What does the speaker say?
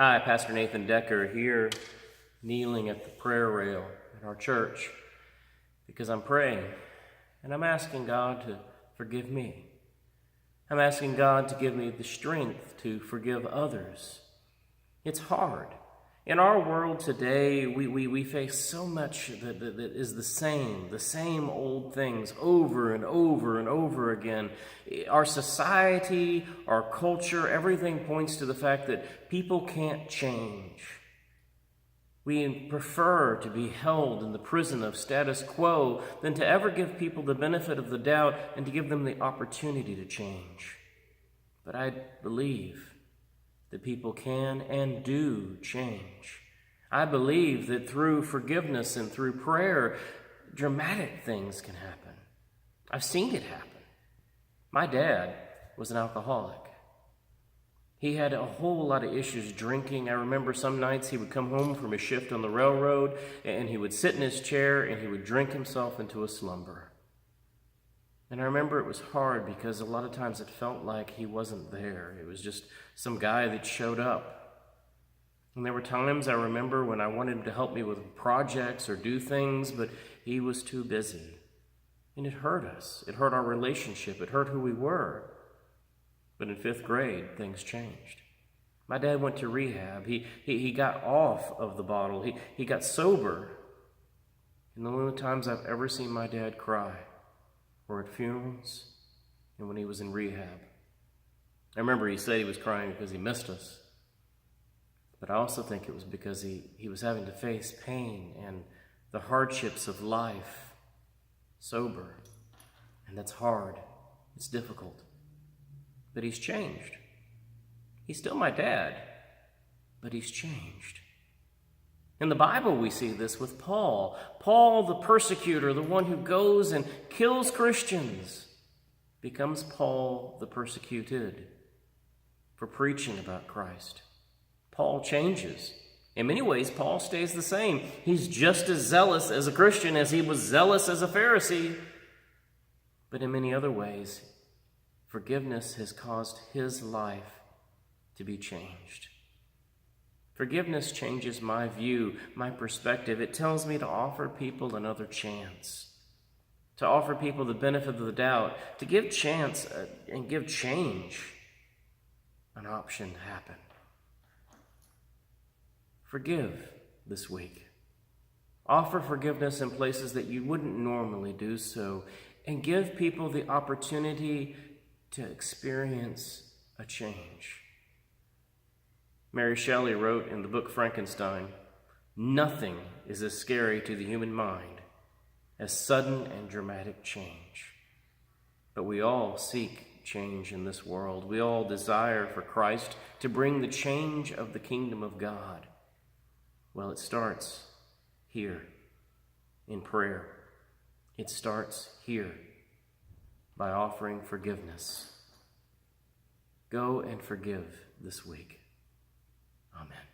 Hi, Pastor Nathan Decker here, kneeling at the prayer rail at our church because I'm praying and I'm asking God to forgive me. I'm asking God to give me the strength to forgive others. It's hard. In our world today, we face so much that is the same old things over and over and over again. Our society, our culture, everything points to the fact that people can't change. We prefer to be held in the prison of status quo than to ever give people the benefit of the doubt and to give them the opportunity to change. But I believe that people can and do change. I believe that through forgiveness and through prayer, dramatic things can happen. I've seen it happen. My dad was an alcoholic. He had a whole lot of issues drinking. I remember some nights he would come home from a shift on the railroad and he would sit in his chair and he would drink himself into a slumber. And I remember it was hard because a lot of times it felt like he wasn't there. It was just some guy that showed up. And there were times I remember when I wanted him to help me with projects or do things, but he was too busy. And it hurt us. It hurt our relationship. It hurt who we were. But in 5th grade, things changed. My dad went to rehab. He got off of the bottle. He got sober. And the only times I've ever seen my dad cry or at funerals, and when he was in rehab. I remember he said he was crying because he missed us. But I also think it was because he was having to face pain and the hardships of life, sober. And that's hard. It's difficult. But he's changed. He's still my dad, but he's changed. In the Bible, we see this with Paul. Paul, the persecutor, the one who goes and kills Christians, becomes Paul the persecuted for preaching about Christ. Paul changes. In many ways, Paul stays the same. He's just as zealous as a Christian as he was zealous as a Pharisee. But in many other ways, forgiveness has caused his life to be changed. Forgiveness changes my view, my perspective. It tells me to offer people another chance, to offer people the benefit of the doubt, to give chance and give change an option to happen. Forgive this week. Offer forgiveness in places that you wouldn't normally do so, and give people the opportunity to experience a change. Mary Shelley wrote in the book Frankenstein, "Nothing is as scary to the human mind as sudden and dramatic change." But we all seek change in this world. We all desire for Christ to bring the change of the kingdom of God. Well, it starts here in prayer. It starts here by offering forgiveness. Go and forgive this week. Amen.